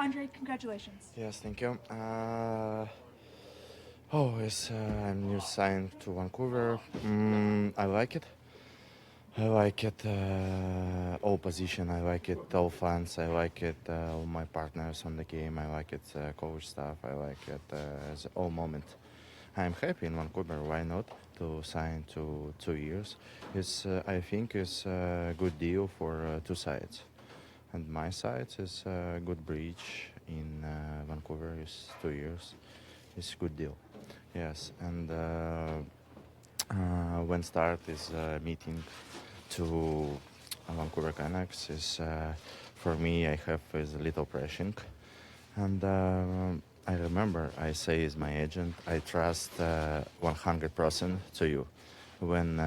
Andre, congratulations. Yes, thank you. I'm new signed to Vancouver. I like it. I like it. All position. I like it. All fans. I like it. All my partners on the game. I like it. Coach staff. I like it. As all moment. I'm happy in Vancouver. Why not to sign to 2 years? I think it's a good deal for two sides. And my side is a good bridge in Vancouver is 2 years. It's a good deal. Yes, and when start is meeting to Vancouver Canucks is for me I have is a little pressing, and I remember I say is my agent I trust 100% to you. When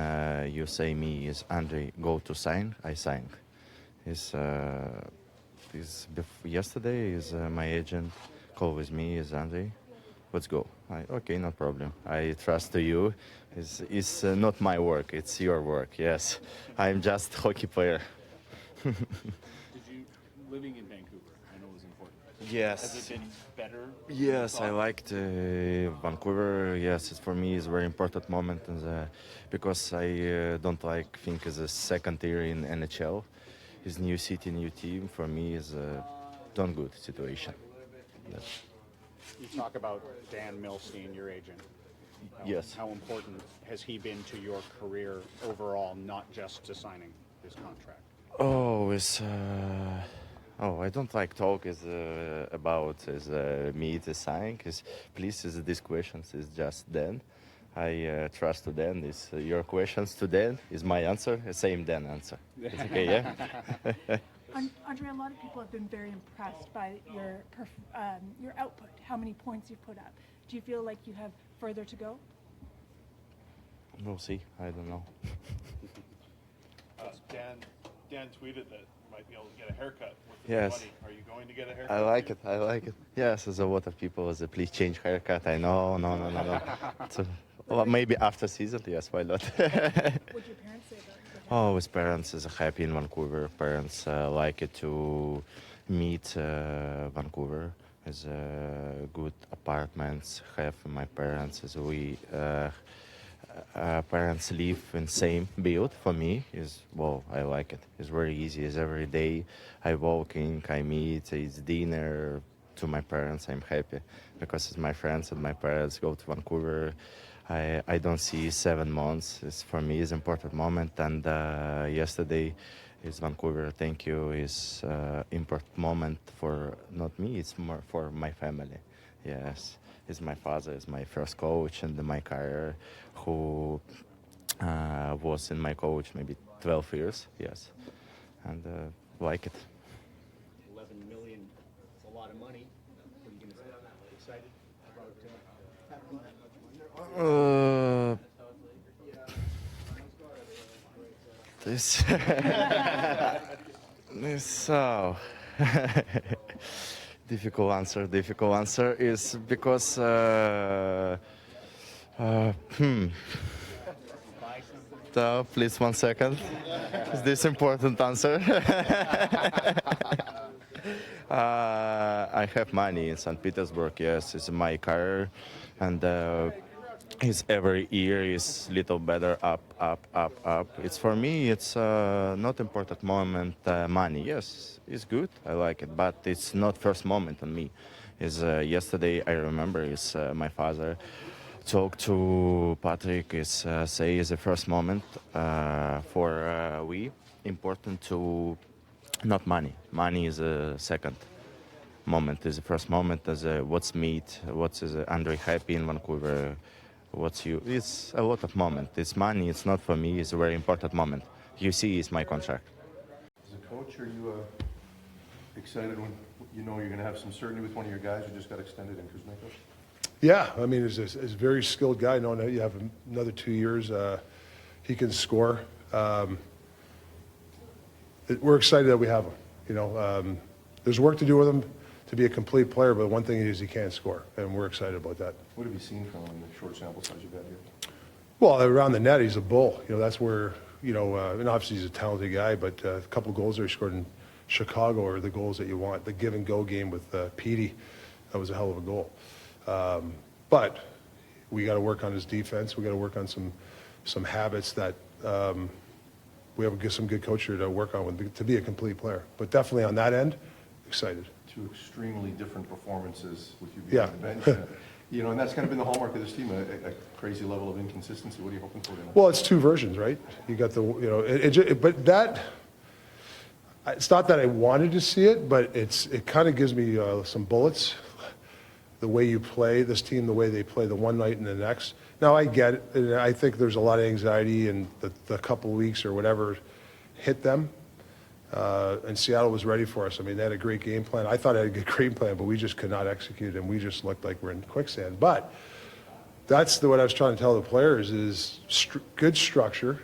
you say me is Andre go to sign, I sign. Yesterday is my agent call with me is Andre. Let's go. Okay, no problem. I trust to you. It's not my work. It's your work. Yes, I'm just hockey player. Did you living in Vancouver? I know it was important. Yes. Has it been better? Yes, I liked Vancouver. Yes, for me it's a very important moment, because I don't think it's a second year in NHL. It's new city, new team. For me, is a don't good situation. That's, You talk about Dan Milstein, your agent. yes. How important has he been to your career overall, not just to signing his contract? I don't like talk about me to sign. Please, these questions is just Dan. I trust to Dan. Your questions to Dan is my answer. Same Dan answer. It's okay, yeah. Andre, a lot of people have been very impressed by your output, how many points you've put up. Do you feel like you have further to go? We'll see. I don't know. Dan tweeted that you might be able to get a haircut with the Yes. money. Are you going to get a haircut? I like it. I like it. Yes, there's a lot of people say, please change haircut. I know, no. Well, maybe after season, yes, why not? What would your parents say about it? Oh, his parents is happy in Vancouver. Parents like it to meet Vancouver. Is good apartments have my parents. As we parents live in same build. For me is I like it. It's very easy. It's every day I walking, I meet. It's dinner to my parents. I'm happy because it's my friends and my parents go to Vancouver. I don't see 7 months. For me is important moment. And yesterday is Vancouver. Thank you. Is important moment for not me. It's more for my family. Yes, it's my father. Is my first coach and my career, who was in my coach maybe 12 years. Yes, and like it. 11 million is a lot of money. What are you going to say on that? Excited about having that much money? So difficult answer is because so, please 1 second. Is this important answer? I have money in St. Petersburg. Yes, it's my career, and it's every year is little better up. It's for me. It's not important moment. Money, yes, it's good. I like it, but it's not first moment on me. Is yesterday I remember is my father talk to Patrick is say is the first moment for we important to not money. Money is a second moment. Is the first moment as what's meet, what's is Andre happy in Vancouver, what's you. It's a lot of moment. It's money. It's not for me. It's a very important moment. You see, it's my contract. As a coach, are you excited when you know you're going to have some certainty with one of your guys who just got extended in Kuzmenko? Yeah, I mean, he's a very skilled guy. Knowing that you have another 2 years, he can score. We're excited that we have him. You know, there's work to do with him to be a complete player, but one thing is he can score, and we're excited about that. What have you seen from him in the short sample size you've had here? Well, around the net, he's a bull. You know, that's where, and obviously he's a talented guy, but a couple of goals there he scored in Chicago are the goals that you want. The give and go game with Petey, that was a hell of a goal. But we got to work on his defense. We got to work on some habits that we have some good coaching to work on to be a complete player. But definitely on that end, excited. Two extremely different performances with you being on the bench. You know, and that's kind of been the hallmark of this team, a crazy level of inconsistency. What are you hoping for tonight? Well, it's two versions, right? You got but that, it's not that I wanted to see it, but it kind of gives me some bullets, the way you play this team, the way they play the one night and the next. Now, I get it, and I think there's a lot of anxiety, and the couple of weeks or whatever hit them. And Seattle was ready for us. I mean, they had a great game plan. I thought I had a good game plan, but we just could not execute, and we just looked like we're in quicksand. But that's what I was trying to tell the players is good structure,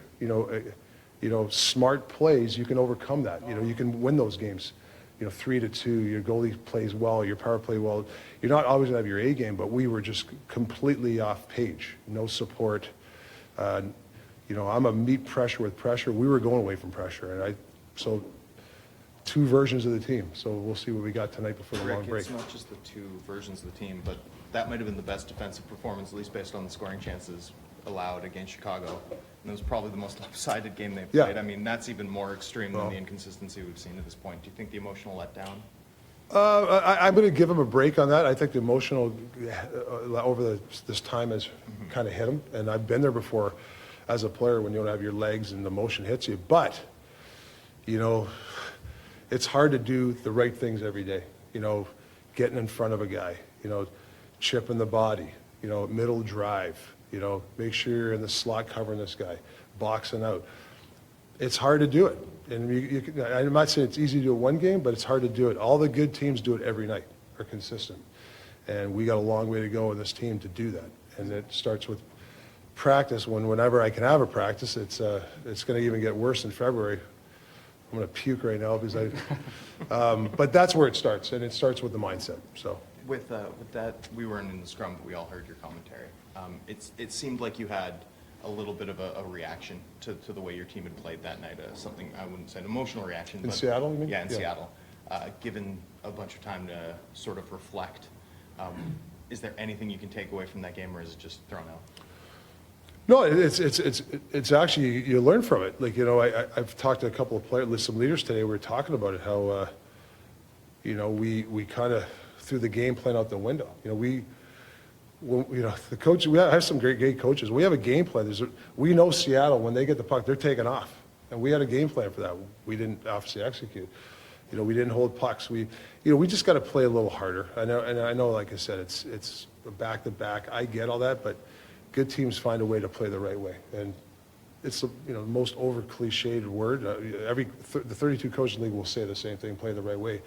smart plays. You can overcome that. You can win those games, 3-2. Your goalie plays well, your power play well. You're not always going to have your A game, but we were just completely off page. No support. I'm a meet pressure with pressure. We were going away from pressure, so two versions of the team. So we'll see what we got tonight before the long break. It's not just the two versions of the team, but that might have been the best defensive performance, at least based on the scoring chances allowed against Chicago. And it was probably the most lopsided game they've played. Yeah. I mean, that's even more extreme than the inconsistency we've seen at this point. Do you think the emotional letdown? I'm going to give him a break on that. I think the emotional over this time has kind of hit him, and I've been there before as a player when you don't have your legs and the emotion hits you. But it's hard to do the right things every day. Getting in front of a guy, chipping the body, middle drive, make sure you're in the slot covering this guy, boxing out. It's hard to do it. And I'm not saying it's easy to do it one game, but it's hard to do it. All the good teams do it every night, are consistent. And we got a long way to go in this team to do that. And it starts with practice. Whenever I can have a practice, it's going to even get worse in February. I'm going to puke right now because but that's where it starts, and it starts with the mindset. So With that, we weren't in the scrum, but we all heard your commentary. It seemed like you had a little bit of a reaction to the way your team had played that night. Something, I wouldn't say an emotional reaction. In but Seattle, you mean? Yeah, in Seattle. Given a bunch of time to sort of reflect, is there anything you can take away from that game, or is it just thrown out? no, it's actually you learn from it. Like I've talked to a couple of players, some leaders today. We were talking about it how we kind of threw the game plan out the window. The coach. We have some great coaches. We have a game plan. We know Seattle, when they get the puck, they're taking off, and we had a game plan for that. We didn't obviously execute. We didn't hold pucks. We just got to play a little harder. I know, like I said, it's back to back. I get all that, but good teams find a way to play the right way, and it's the most over cliched word. The 32 coaches in the league will say the same thing: play the right way.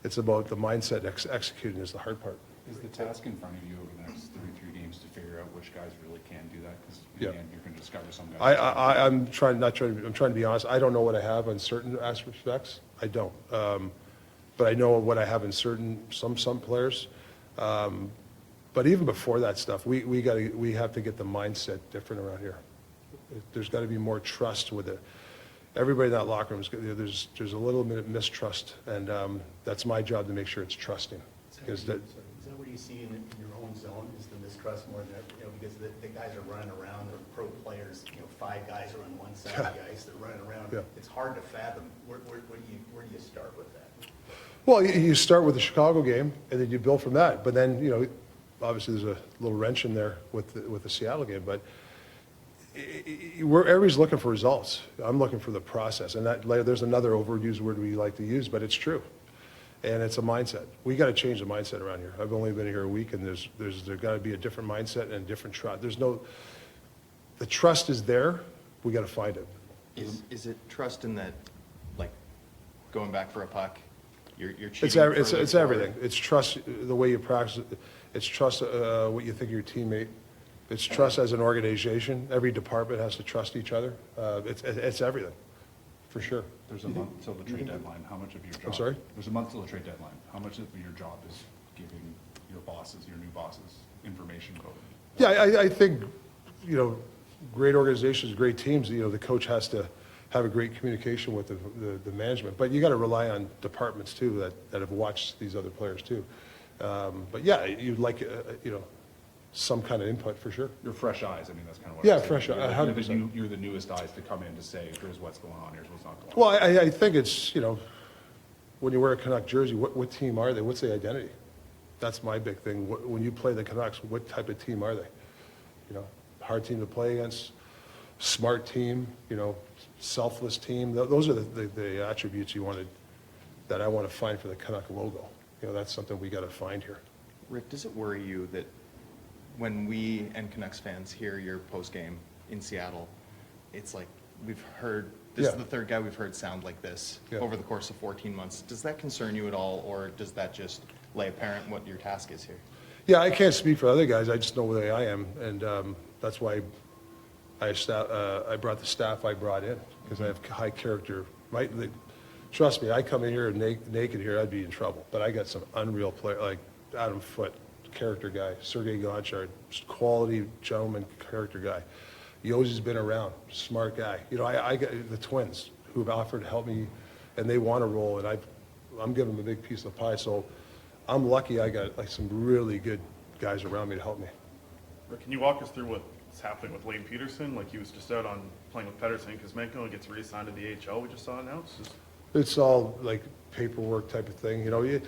It's about the mindset. Executing is the hard part. Is the task in front of you over the next 33 games to figure out which guys really can do that? Because again, you're going to discover some guys. I'm trying to be honest. I don't know what I have in certain aspects. I don't, but I know what I have in some players. But even before that stuff, we have to get the mindset different around here. There's got to be more trust with it. Everybody in that locker room, there's a little bit of mistrust, and that's my job to make sure it's trusting. Is that what you see in your own zone, is the mistrust more than, because the guys are running around, they're pro players, 5 guys are on one side of the ice, they're running around. Yeah. It's hard to fathom. Where do you start with that? Well, you start with the Chicago game, and then you build from that. But then, obviously there's a little wrench in there with the Seattle game. But everybody's looking for results. I'm looking for the process. And there's another overused word we like to use, but it's true. And it's a mindset. We got to change the mindset around here. I've only been here a week, and there's got to be a different mindset and a different trust. The trust is there. We got to find it. Is it trust in that, like, going back for a puck, you're cheating? It's everything. It's trust the way you practice. It's trust what you think of your teammate. It's trust as an organization. Every department has to trust each other. It's everything, for sure. There's a month till the trade deadline. How much of your job? I'm sorry? There's a month till the trade deadline. How much of your job is giving your new bosses, information about it? Yeah, I think, great organizations, great teams, the coach has to have a great communication with the management. But you got to rely on departments too that have watched these other players too. But yeah, you'd like, you know, some kind of input for sure. You're fresh eyes, I mean, that's kind of what. Yeah, I'm saying. fresh You're- eyes, 100%. You're the newest eyes to come in to say, here's what's going on, here's what's not going on. Well, I think it's, you know, when you wear a Canuck jersey, what team are they? What's the identity? That's my big thing. When you play the Canucks, what type of team are they? You know, hard team to play against, smart team, you know, selfless team. Those are the attributes that I want to find for the Canuck logo. You know, that's something we got to find here. Rick, does it worry you that when we and Canucks fans hear your post-game in Seattle, it's like we've heard, this is Yeah. the third guy we've heard sound like this Yeah. over the course of 14 months. Does that concern you at all, or does that just lay apparent what your task is here? Yeah, I can't speak for other guys. I just know the way I am, and that's why I brought the staff I brought in, because I have high character. Trust me, I come in here naked here, I'd be in trouble. But I got some unreal player like Adam Foote, character guy. Sergei Gonchar, quality gentleman, character guy. Yozi's been around, smart guy. You know, I got the twins who've offered to help me, and they want to roll, and I'm giving them a big piece of the pie. So I'm lucky I got like some really good guys around me to help me. Rick, can you walk us through what's happening with Lane Peterson? Like, he was just out on playing with Pedersen because Menko gets reassigned to the AHL, we just saw announced. It's all like paperwork type of thing, you know.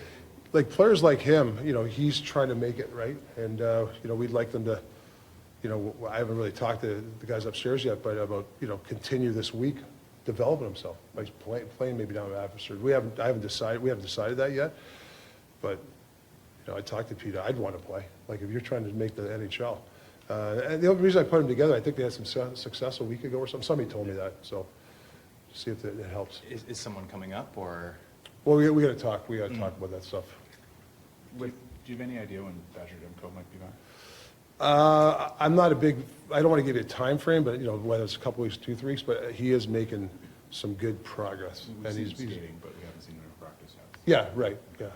Like players like him, you know, he's trying to make it right, and you know, we'd like them to, you know, I haven't really talked to the guys upstairs yet, but about, you know, continue this week developing himself, like playing maybe down at Abbotsford. We haven't decided that yet, but you know, I talked to Peter. I'd want to play. Like if you're trying to make the NHL, and the only reason I put them together, I think they had some success a week ago or something. Somebody told me that, so see if it helps. Is someone coming up, or? Well, we got to talk. We got to talk about that stuff. Do you have any idea when Badger Demko might be back? I'm not I don't want to give you a time frame, but you know, whether it's a couple weeks, 2-3 weeks, but he is making some good progress. We've And seen he's him skating, but we haven't seen him in practice yet. yeah, right, yeah.